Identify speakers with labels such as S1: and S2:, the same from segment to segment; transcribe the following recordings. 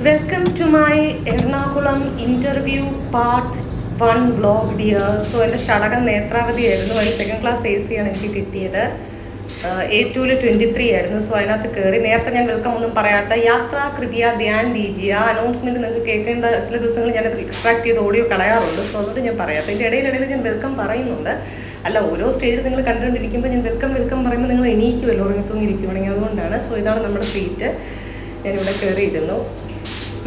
S1: Welcome to my Ernakulam interview part 1 vlog dear. So എൻ്റെ ഷടകം നേത്രാവതിയായിരുന്നു. അതിൽ സെക്കൻഡ് ക്ലാസ് AC ആണ് എനിക്ക് കിട്ടിയത്. A2-ൽ 23 ആയിരുന്നു. സോ അതിനകത്ത് കയറി. നേരത്തെ ഞാൻ വെൽക്കം ഒന്നും പറയാത്ത യാത്ര കൃപയ ധ്യാൻ ദീജിയ ആ അനൗൺസ്മെൻറ്റ് നിങ്ങൾക്ക് കേൾക്കേണ്ട ചില ദിവസങ്ങൾ ഞാനത് എക്സ്ട്രാക്ട് ചെയ്ത് ഓഡിയോ കളയാറുണ്ട്. സോ അതുകൊണ്ട് ഞാൻ പറയാത്ത ഇതിൻ്റെ ഇടയിലിടയിൽ ഞാൻ വെൽക്കം പറയുന്നുണ്ട്. അല്ല, ഓരോ സ്റ്റേജിൽ നിങ്ങൾ കണ്ടുകൊണ്ടിരിക്കുമ്പോൾ ഞാൻ വെൽക്കം പറയുമ്പോൾ നിങ്ങൾ എണീക്കുമല്ലോ, ഉറങ്ങത്തൂങ്ങിയിരിക്കുവാണെങ്കിൽ. അതുകൊണ്ടാണ്. സോ ഇതാണ് നമ്മുടെ സീറ്റ്. ഞാനിവിടെ കയറിയിരുന്നു.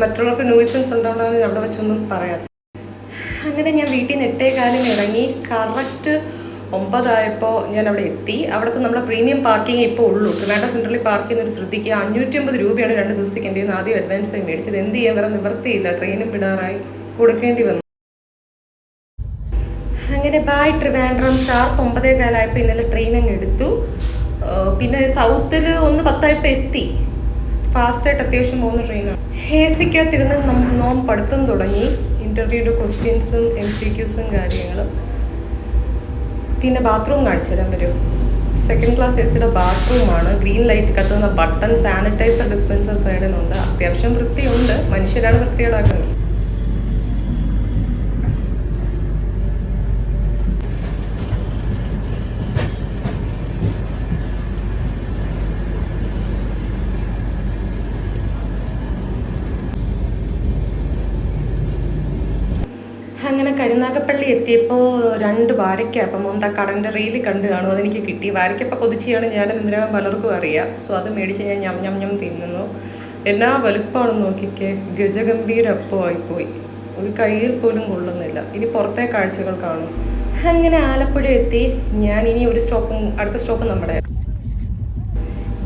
S1: മറ്റുള്ളവർക്ക് നോയ്സൻസ് ഉണ്ടാവണമെന്ന് അവിടെ വെച്ചൊന്നും പറയാം. അങ്ങനെ ഞാൻ വീട്ടിൽ നിന്ന് 8:15 ഇറങ്ങി. കറക്റ്റ് 9 ആയപ്പോൾ ഞാൻ അവിടെ എത്തി. അവിടുത്തെ നമ്മുടെ പ്രീമിയം പാർക്കിംഗ് ഇപ്പോൾ ഉള്ളൂ. ട്രിവാൻഡ്രം സെൻട്രലിൽ പാർക്ക് ചെയ്യുന്ന ഒരു ശ്രദ്ധിക്കുക. 550 രൂപയാണ് 2 ദിവസത്തേക്ക് എൻ്റെ ആദ്യം അഡ്വാൻസായി മേടിച്ചത്. എന്ത് ചെയ്യാൻ വേറെ നിവൃത്തിയില്ല, ട്രെയിനും വിടാറായി, കൊടുക്കേണ്ടി വന്നു. അങ്ങനെ ബായ് ട്രിവാൻഡ്രം. ഷാർപ്പ് 9:15 ആയപ്പോൾ ഇന്നലെ ട്രെയിൻ അങ്ങ് എടുത്തു. പിന്നെ സൗത്തിൽ 1:10 എത്തി. ഫാസ്റ്റായിട്ട് അത്യാവശ്യം പോകുന്ന ട്രെയിനാണ്. AC-ക്കകത്തിരുന്ന് നോം പഠിത്തം തുടങ്ങി. ഇൻ്റർവ്യൂയുടെ ക്വസ്റ്റ്യൻസും MCQസും കാര്യങ്ങളും. പിന്നെ ബാത്റൂം കാണിച്ചു തരാൻ വരും. സെക്കൻഡ് ക്ലാസ് AC-യുടെ ബാത്റൂമാണ്. ഗ്രീൻ ലൈറ്റ് കത്തുന്ന ബട്ടൺ, സാനിറ്റൈസർ ഡിസ്പെൻസർ സൈഡിലുണ്ട്. അത്യാവശ്യം വൃത്തിയുണ്ട്. മനുഷ്യരാണ് വൃത്തികേടാക്കുന്നത്. അങ്ങനെ കരുനാഗപ്പള്ളി എത്തിയപ്പോൾ 2 വാഴയ്ക്ക. അപ്പം എന്താ കടൻ്റെ റീല് കണ്ട് കാണും, അതെനിക്ക് കിട്ടി. വാഴയ്ക്കപ്പം കൊതിച്ചാണ് ഞാനും ഇതിനകം പലർക്കും അറിയാം. സോ അത് മേടിച്ച് ഞാൻ ഞം തിന്നുന്നു. എന്നാ വലുപ്പമാണെന്ന് നോക്കിക്കേ. ഗജഗംഭീര അപ്പമായിപ്പോയി. ഒരു കയ്യിൽ പോലും കൊള്ളുന്നില്ല. ഇനി പുറത്തെ കാഴ്ചകൾ കാണും. അങ്ങനെ ആലപ്പുഴ എത്തി. ഞാൻ ഇനി ഒരു സ്റ്റോപ്പും, അടുത്ത സ്റ്റോപ്പ് നമ്മുടെ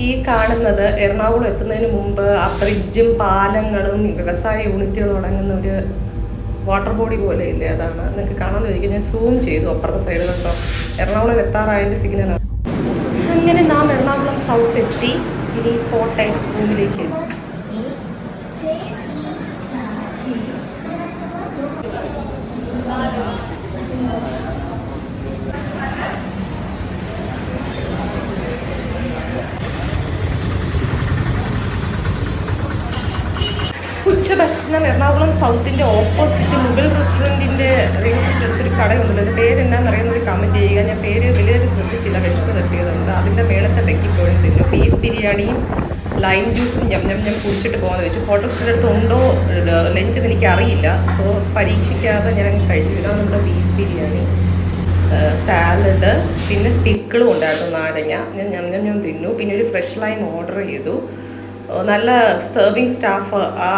S1: ഈ കാണുന്നത്. എറണാകുളം എത്തുന്നതിന് മുമ്പ് ആ ബ്രിഡ്ജും പാലങ്ങളും വ്യവസായ യൂണിറ്റുകളും അടങ്ങുന്ന ഒരു വാട്ടർ ബോഡി പോലെ ഇല്ലേ, അതാണ്. നിങ്ങൾക്ക് കാണാൻ ചോദിക്കും. ഞാൻ സൂം ചെയ്തു അപ്പുറത്തെ സൈഡിൽ കേട്ടോ. എറണാകുളം എത്താറായതിൻ്റെ സിഗ്നലാണ്. അങ്ങനെ നാം എറണാകുളം സൗത്ത് എത്തി. ഇനി പോട്ടെ റൂമിലേക്ക്. ഉച്ചഭക്ഷണം എറണാകുളം സൗത്തിൻ്റെ ഓപ്പോസിറ്റ് മുഗൾ റെസ്റ്റോറൻറ്റിൻ്റെ റീൽസിൻ്റെ അടുത്തൊരു കടയുണ്ടല്ലോ. എൻ്റെ പേര് എന്നാണെന്നറിയുന്ന ഒരു കമൻറ്റ് ചെയ്യുക. ഞാൻ പേര് വലിയൊരു ശ്രദ്ധിച്ചില്ല, വിശപ്പ് തട്ടിയതുണ്ട്. അതിൻ്റെ മേളത്തെ വെക്കിപ്പോഴും തിന്നു. ബീഫ് ബിരിയാണിയും ലൈം ജ്യൂസും ഞം കുടിച്ചിട്ട് പോകാമെന്ന് വെച്ചു. ഹോട്ടൽസിൻ്റെ അടുത്ത് ഉണ്ടോ ലഞ്ച് എന്ന് എനിക്കറിയില്ല. സോ പരീക്ഷിക്കാതെ ഞാൻ കഴിച്ചു. ഇതാണ് നമ്മുടെ ബീഫ് ബിരിയാണി. സാലഡ്, പിന്നെ പിക്കിളും ഉണ്ടായിരുന്നു, നാരങ്ങ. ഞാൻ ഞം തിന്നു. പിന്നെ ഒരു ഫ്രഷ് ലൈം ഓർഡർ ചെയ്തു. നല്ല സെർവിങ് സ്റ്റാഫ്, ആ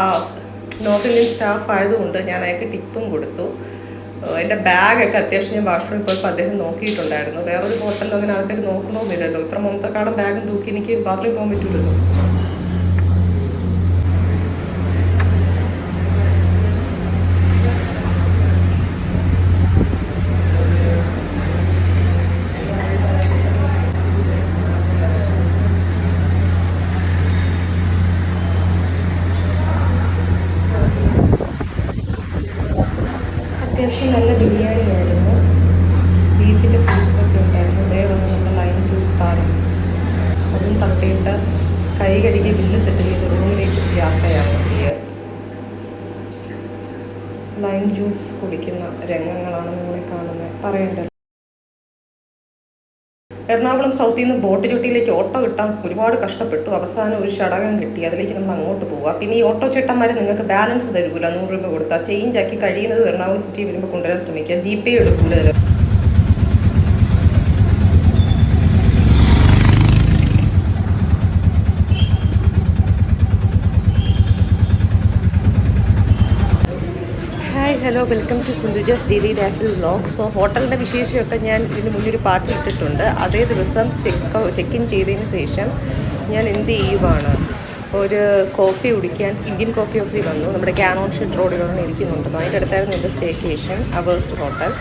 S1: നോർത്ത് ഇന്ത്യൻ സ്റ്റാഫ് ആയതുകൊണ്ട് ഞാൻ അയാൾക്ക് ടിപ്പും കൊടുത്തു. എൻ്റെ ബാഗൊക്കെ അത്യാവശ്യം ഞാൻ വാഷ്റൂമിൽ പോയപ്പോൾ അദ്ദേഹം നോക്കിയിട്ടുണ്ടായിരുന്നു. വേറൊരു ഹോട്ടലിൽ അങ്ങനെ ആൾക്കാർ നോക്കണമെന്നില്ലല്ലോ. ഇത്ര മൊത്തക്കാടും ബാഗും തൂക്കി എനിക്ക് ബാത്റൂമിൽ പോകാൻ പറ്റില്ലല്ലോ. അത്യാവശ്യം നല്ല ബിരിയാണിയായിരുന്നു. ബീഫിൻ്റെ പീസൊക്കെ ഉണ്ടായിരുന്നു. അതേ വന്ന് നമ്മുടെ ലൈം ജ്യൂസ് താരം അതും തട്ടിയിട്ട് കൈ കഴുകി ബില്ല് സെറ്റ് ചെയ്ത് റൂമിലേക്ക് യാത്രയാണ്. യെസ്, ലൈം ജ്യൂസ് കുടിക്കുന്ന രംഗങ്ങളാണ് നിങ്ങളെ കാണുന്നത്. പറയേണ്ടത്. എറണാകുളം സൗത്തിൽ നിന്ന് ബോട്ട് ചുട്ടിയിലേക്ക് ഓട്ടോ കിട്ടാൻ ഒരുപാട് കഷ്ടപ്പെട്ടു. അവസാനം ഒരു ഷടകം കിട്ടി. അതിലേക്ക് നമ്മൾ അങ്ങോട്ട് പോവുക. പിന്നെ ഈ ഓട്ടോ ചേട്ടന്മാർ നിങ്ങൾക്ക് ബാലൻസ് തരൂല. 100 രൂപ കൊടുത്താൽ ചേഞ്ച് ആക്കി കഴിയുന്നത് എറണാകുളം സിറ്റി വരുമ്പോൾ കൊണ്ടുവരാൻ ശ്രമിക്കുക. GPay എടുക്കൂല. Hello, welcome to Sindhuja's daily dazzle vlog. So ഹോട്ടലിൻ്റെ വിശേഷമൊക്കെ ഞാൻ ഇതിന് മുന്നൊരു പാർട്ട് ഇട്ടിട്ടുണ്ട്. അതേ ദിവസം ചെക്ക് ഇൻ ചെയ്തതിന് ശേഷം ഞാൻ എന്ത് ചെയ്യുവാണ്, ഒരു കോഫി കുടിക്കാൻ ഇന്ത്യൻ കോഫി ഹൗസിൽ വന്നു. നമ്മുടെ ക്യാനോൺ ഷെഡ് റോഡിലാണ് ഇരിക്കുന്നുണ്ടല്ലോ, അതിൻ്റെ അടുത്തായിരുന്നു എൻ്റെ സ്റ്റേക്കേഷൻ, അവേഴ്സ്റ്റ് ഹോട്ടൽ.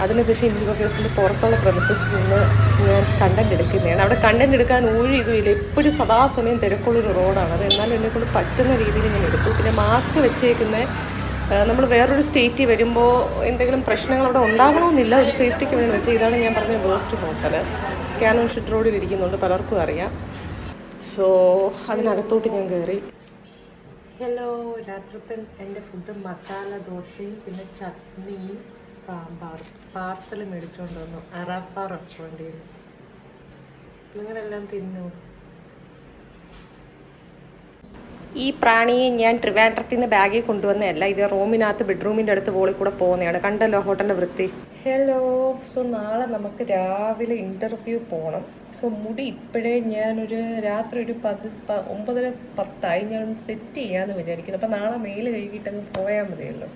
S1: അതിനുശേഷം ഇന്ത്യൻ കോഫി ഹൗസിൻ്റെ പുറത്തുള്ള പ്രമിസസിൽ നിന്ന് ഞാൻ കണ്ടൻറ് എടുക്കുന്നതാണ്. അവിടെ കണ്ടൻറ് എടുക്കാൻ ഒരു ഇതുമില്ല. എപ്പോഴും സദാസമയം തിരക്കുള്ളൊരു റോഡാണ്. അത് എന്നാലും എന്നെക്കൊണ്ട് പറ്റുന്ന രീതിയിൽ ഞാൻ എടുത്തു. പിന്നെ മാസ്ക് വെച്ചേക്കുന്ന നമ്മൾ വേറൊരു സ്റ്റേറ്റിൽ വരുമ്പോൾ എന്തെങ്കിലും പ്രശ്നങ്ങൾ അവിടെ ഉണ്ടാകണമെന്നില്ല. ഒരു സേഫ്റ്റിക്ക് വേണ്ടി വെച്ചാൽ ഇതാണ് ഞാൻ പറഞ്ഞ വേസ്റ്റ് ഹോട്ടൽ. ക്യാനോൺ ഷെഡ് റോഡിൽ ഇരിക്കുന്നുണ്ട്, പലർക്കും അറിയാം. സോ അതിനകത്തോട്ട് ഞാൻ കയറി. ഹലോ, രാത്രിത്തെ എൻ്റെ ഫുഡ് മസാല ദോശയും പിന്നെ ചട്നിയും സാമ്പാറും പാർസൽ മേടിച്ചുകൊണ്ട് വന്നു അറാഫ റെസ്റ്റോറൻറ്റിൽ നിന്ന്. നിങ്ങളെല്ലാം തിന്നു. ഈ പ്രാണിയെ ഞാൻ ട്രിവാൻഡ്രത്തിൽ നിന്ന് ബാഗിൽ കൊണ്ടുവന്നതല്ല, ഇത് റൂമിനകത്ത് ബെഡ്റൂമിൻ്റെ അടുത്ത് വോളിൽ കൂടെ പോകുന്നതാണ്. കണ്ടല്ലോ ഹോട്ടലിൻ്റെ വൃത്തി. ഹലോ, സോ നാളെ നമുക്ക് രാവിലെ ഇൻ്റർവ്യൂ പോകണം. സോ മുടി ഇപ്പോഴേ ഞാനൊരു രാത്രി ഒരു 9:10 ഞാനൊന്ന് സെറ്റ് ചെയ്യാമെന്ന് വിചാരിക്കുന്നു. അപ്പം നാളെ മെയിൽ കഴുകിയിട്ടങ്ങ് പോയാൽ മതിയല്ലോ.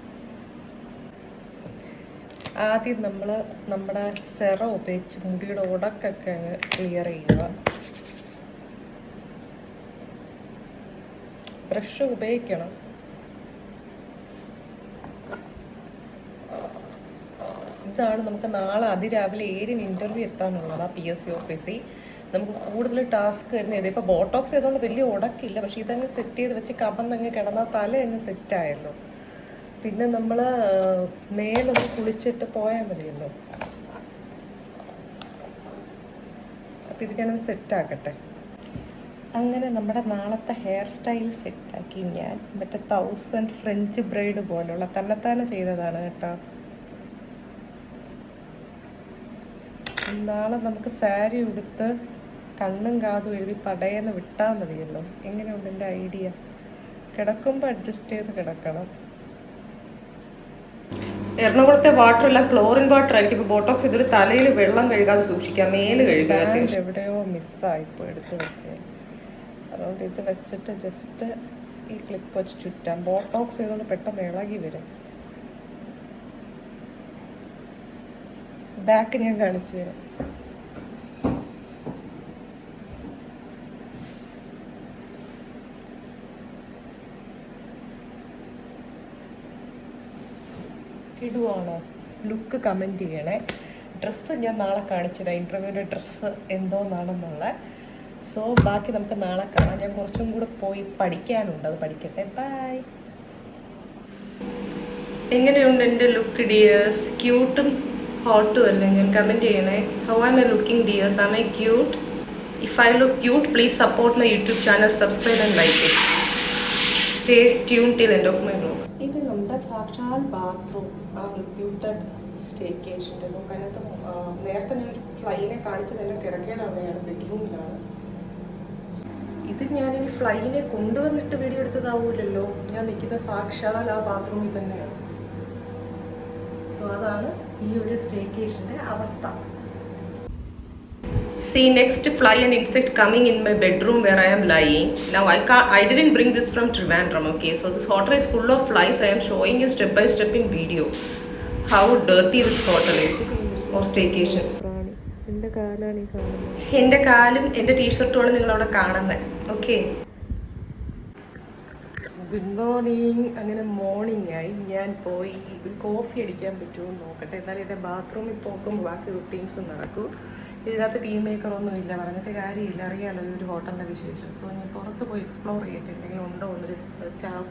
S1: ആദ്യം നമ്മൾ നമ്മുടെ സെറം ഉപയോഗിച്ച് മുടിയുടെ ഉടക്കൊക്കെ അങ്ങ് ക്ലിയർ ചെയ്യുക. ബ്രഷ് ഉപയോഗിക്കണം. ഇതാണ് നമുക്ക് നാളെ അതിരാവിലെ 7 ഇൻ്റർവ്യൂ എത്താനുള്ളത് ആ PSC ഓഫീസിൽ. നമുക്ക് കൂടുതൽ ടാസ്ക് വരുന്നത് ഇപ്പോൾ ബോട്ടോക്സ് ചെയ്തുകൊണ്ട് വലിയ ഉടക്കില്ല, പക്ഷേ ഇതങ്ങ് സെറ്റ് ചെയ്ത് വെച്ച് കമന്നങ്ങ് കിടന്നാൽ തല അങ്ങ് സെറ്റായല്ലോ. പിന്നെ നമ്മൾ മേലൊന്ന് കുളിച്ചിട്ട് പോയാൽ മതിയല്ലോ. അപ്പം ഇത് ഞാനത് സെറ്റാക്കട്ടെ. അങ്ങനെ നമ്മുടെ നാളത്തെ ഹെയർ സ്റ്റൈൽ സെറ്റാക്കി ഞാൻ. മറ്റേ 1000 ഫ്രഞ്ച് ബ്രൈഡ് പോലുള്ള തന്നെത്താനെ ചെയ്തതാണ് കേട്ടോ. നാളെ നമുക്ക് സാരി ഉടുത്ത് കണ്ണും കാതും എഴുതി പടയെന്ന് വിട്ടാൽ മതിയല്ലോ. എങ്ങനെയുണ്ട് എൻ്റെ ഐഡിയ? കിടക്കുമ്പോൾ അഡ്ജസ്റ്റ് ചെയ്ത് കിടക്കണം. എറണാകുളത്തെ വാട്ടർ എല്ലാം ക്ലോറിൻ വാട്ടർ ആയിരിക്കും. ഇപ്പോൾ ബോട്ടോക്സ് ഇതൊരു തലയിൽ വെള്ളം കഴുകാതെ സൂക്ഷിക്കാം, മേല് കഴുകാതെ. എവിടെയോ മിസ്സായിപ്പോൾ എടുത്ത് വെച്ചത്. അതുകൊണ്ട് ഇത് വെച്ചിട്ട് ജസ്റ്റ് ഈ ക്ലിപ്പ് വെച്ച് ചുറ്റാം. ബോട്ടോക്സ് ചെയ്തുകൊണ്ട് പെട്ടെന്ന് ഇളകി വരും. ബാക്ക് ഞാൻ കാണിച്ചു തരാം. ഇടുവാണോ? ലുക്ക് കമൻറ്റ് ചെയ്യണേ. ഡ്രസ്സ് ഞാൻ നാളെ കാണിച്ചു തരാം, ഇൻ്റർവ്യൂവിൻ്റെ ഡ്രസ്സ് എന്തോന്നാണെന്നുള്ള. സോ ബാക്കി നമുക്ക് നാളെ കാണാം. ഞാൻ കുറച്ചും കൂടെ പോയി പഠിക്കാനുണ്ട്, അത് പഠിക്കട്ടെ. ബൈ. എങ്ങനെയുണ്ട് എൻ്റെ ലുക്ക് ഡിയേഴ്സ്? ക്യൂട്ടും ഹോട്ടും അല്ലേ? ഞാൻ കമൻറ്റ് ചെയ്യണേ. How am I looking dears? Am I cute? If I look cute, please support my YouTube channel, subscribe and like it. Stay tune till end of my vlog. ഇത് നമ്മുടെ സാക്ഷാൽ bathroom, ആ റിപ്യൂട്ടഡ് സ്റ്റേക്കേഷൻ്റെ. നമുക്ക് അതിനകത്ത് നേരത്തെ ഞാനൊരു ഫ്ലൈനെ കാണിച്ചത് എൻ്റെ കിടക്കയുടെ അവിടെയാണ്, ബെഡ്റൂമിലാണ്. ഇത് ഞാനിനി ഫ്ലൈനെ കൊണ്ടുവന്നിട്ട് വീഡിയോ എടുത്തതാവൂലല്ലോ. ഞാൻ നിൽക്കുന്ന സാക്ഷാൽ ആ ബാത്റൂമിൽ തന്നെയാണ്. സോ അതാണ് ഈ ഒരു സ്റ്റേക്കേഷൻ്റെ അവസ്ഥ. See, next fly and insect coming in my bedroom where I am lying. Now I didn't bring this from Trivandrum, okay? So this hotel is full of flies. I am showing you step by step in video how dirty this hotel is or staycation. എൻ്റെ കാലും എൻ്റെ ടീഷർട്ടുമാണ് നിങ്ങളവിടെ കാണുന്നത്, okay? Good morning. അങ്ങനെ morning ആയി. ഞാൻ പോയി ഒരു കോഫി അടിക്കാൻ പറ്റുമോ നോക്കട്ടെ. എന്നാലും എൻ്റെ ബാത്റൂമിൽ പോക്കുമ്പോൾ ബാക്കി റുട്ടീൻസ് നടക്കും. ഇതിനകത്ത് ടീ മേക്കറൊന്നും ഇല്ല, പറഞ്ഞിട്ട് കാര്യമില്ല. അറിയാമല്ലോ ഈ ഒരു ഹോട്ടലിൻ്റെ വിശേഷം. സോ ഞാൻ പുറത്ത് പോയി എക്സ്പ്ലോർ ചെയ്യട്ടെ, എന്തെങ്കിലും ഉണ്ടോ എന്നൊരു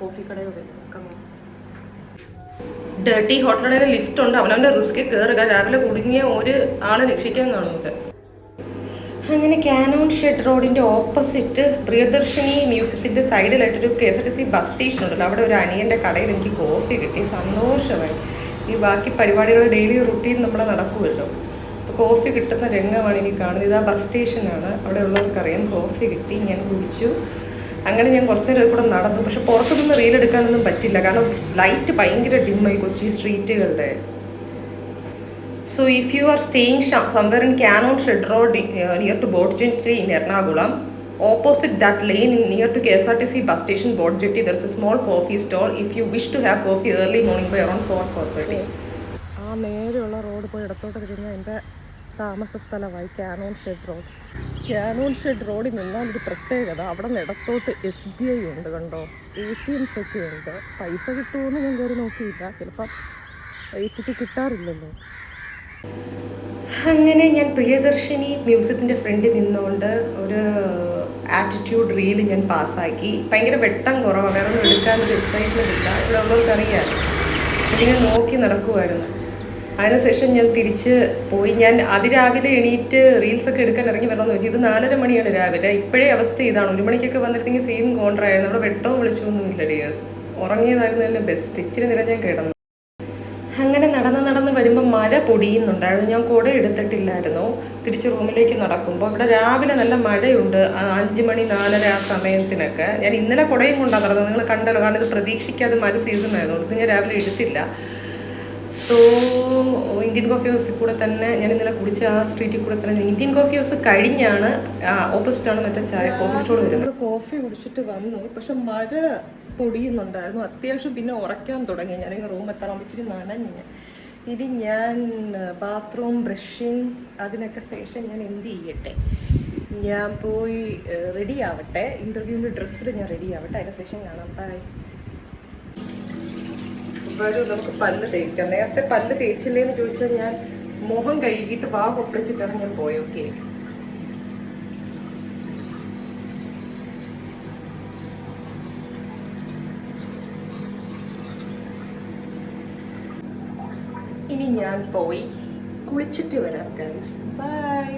S1: കോഫി കടയോ നോക്കാം. ഡേർട്ടി ഹോട്ടലിൽ ലിഫ്റ്റ് ഉണ്ട്, അവനവൻ്റെ റിസ്ക് കയറുക. രാവിലെ കുടുങ്ങിയ ഒരു ആളെ രക്ഷിക്കാൻ കാണുന്നുണ്ട്. അങ്ങനെ കാനോൺ ഷെഡ് റോഡിൻ്റെ ഓപ്പോസിറ്റ് പ്രിയദർശിനി മ്യൂസിയത്തിൻ്റെ സൈഡിലായിട്ടൊരു KSRTC ബസ് സ്റ്റേഷൻ ഉണ്ടല്ലോ. അവിടെ ഒരു അനിയൻ്റെ കടയിൽ എനിക്ക് കോഫി കിട്ടി, സന്തോഷമായി. ഈ ബാക്കി പരിപാടികൾ ഡെയിലി റുട്ടീൻ നമ്മുടെ നടക്കുമല്ലോ. അപ്പോൾ കോഫി കിട്ടുന്ന രംഗമാണ് ഇനി കാണുന്നത്. ഇതാ ബസ് സ്റ്റേഷനാണ്, അവിടെ ഉള്ളവർക്കറിയാം. കോഫി കിട്ടി, ഞാൻ കുടിച്ചു. അങ്ങനെ ഞാൻ കുറച്ച് നേരം കൂടെ നടന്നു. പക്ഷെ പുറത്തുനിന്ന് റീലെടുക്കാനൊന്നും പറ്റില്ല, കാരണം ലൈറ്റ് ഭയങ്കര ഡിമ്മായി Kochi സ്ട്രീറ്റുകളുടെ. So if you are staying somewhere in Canon Shed Road near to Boat Jetty in Ernakulam, opposite that lane near to KSRTC bus station Boat Jetty, there is a small coffee stall. If you wish to have coffee early morning by around 4:30. ആ നേരെയുള്ള road പോയി ഇടത്തോട്ട് കഴിഞ്ഞാൽ എൻ്റെ താമസ സ്ഥലമായി Canon shed road. Canon shed റോഡിൽ നിന്നാൽ ഒരു പ്രത്യേകത, അവിടെ നിന്ന് ഇടത്തോട്ട് SBI ഉണ്ട്, കണ്ടോ? ATMs ഒക്കെ ഉണ്ട്. പൈസ കിട്ടുമെന്ന് ഞാൻ കയറി നോക്കിയില്ല, ചിലപ്പോൾ ATM കിട്ടാറില്ലല്ലോ. അങ്ങനെ ഞാൻ പ്രിയദർശിനി മ്യൂസിയത്തിൻ്റെ ഫ്രണ്ടിൽ നിന്നുകൊണ്ട് ഒരു ആറ്റിറ്റ്യൂഡ് റീൽ ഞാൻ പാസ്സാക്കി. ഭയങ്കര വെട്ടം കുറവാണ്, വേറെ ഒന്നും എടുക്കാനൊരു എക്സൈറ്റ്മെൻറ്റ് ഇല്ല. ഇവിടെ ഉള്ളവർക്കറിയാം. ഇങ്ങനെ നോക്കി നടക്കുമായിരുന്നു. അതിനുശേഷം ഞാൻ തിരിച്ച് പോയി. ഞാൻ അതിരാവിലെ എണീറ്റ് റീൽസൊക്കെ എടുക്കാൻ ഇറങ്ങി വരണമെന്ന് വെച്ചാൽ ഇത് 4:30 മണിയാണ് രാവിലെ. ഇപ്പോഴേ അവസ്ഥ ഇതാണ്. 1 മണിക്കൊക്കെ വന്നിരുന്നെങ്കിൽ സെയിം കോൺട്രായിരുന്നു. അവിടെ വെട്ടവും വിളിച്ചൊന്നുമില്ല ഡിയേഴ്സ്. ഉറങ്ങിയതായിരുന്നു തന്നെ ബെസ്റ്റ്. ഇച്ചിരി നേരം ഞാൻ കിടന്നു. അങ്ങനെ നടന്ന് വരുമ്പോൾ മഴ പൊടിയുന്നുണ്ടായിരുന്നു. ഞാൻ കുട എടുത്തിട്ടില്ലായിരുന്നു. തിരിച്ച് റൂമിലേക്ക് നടക്കുമ്പോൾ ഇവിടെ രാവിലെ നല്ല മഴയുണ്ട്. 5 മണി 4:30 ആ സമയത്തിനൊക്കെ. ഞാൻ ഇന്നലെ കുടയും കൊണ്ടാണ് നടന്നത്. നിങ്ങൾ കണ്ടല്ലോ, കാരണം ഇത് പ്രതീക്ഷിക്കാതെ മഴ സീസൺ ആയിരുന്നു. ഇത് ഞാൻ രാവിലെ എടുത്തില്ല. സോ ഇന്ത്യൻ കോഫി ഹൗസിൽ കൂടെ തന്നെ ഞാൻ ഇന്നലെ കുടിച്ച ആ സ്ട്രീറ്റിൽ കൂടെ തന്നെ ഇന്ത്യൻ കോഫി ഹൗസ് കഴിഞ്ഞാണ് ഓപ്പോസിറ്റാണ് മറ്റേ ചായ കോഫി സ്റ്റോർ വരുന്നത്. കോഫി കുടിച്ചിട്ട് വന്നു. പക്ഷെ മഴ പൊടിയുന്നുണ്ടായിരുന്നു അത്യാവശ്യം. പിന്നെ ഉറക്കാൻ തുടങ്ങി. ഞാനിങ്ങനെ റൂം എത്താൻ ഇച്ചിരി നനഞ്ഞ്. ഇനി ഞാൻ ബാത്റൂം ബ്രഷിങ് അതിനൊക്കെ ശേഷം ഞാൻ എന്ത് ചെയ്യട്ടെ, ഞാൻ പോയി റെഡി ആവട്ടെ. ഇൻ്റർവ്യൂവിൻ്റെ ഡ്രസ്സിൽ ഞാൻ റെഡി ആവട്ടെ. അതിന് ശേഷം കാണാം. ബൈ. വരൂ, നമുക്ക് പല്ല് തേക്കാം. നേരത്തെ പല്ല് തേച്ചില്ലേന്ന് ചോദിച്ചാൽ ഞാൻ മുഖം കഴുകിയിട്ട് വാ കൊപ്പിച്ചിട്ടാണ് ഞാൻ പോയത്. ഓക്കെ, ഇനി ഞാൻ പോയി കുളിച്ചിട്ട് വരാം ഗൈസ്. ബൈ.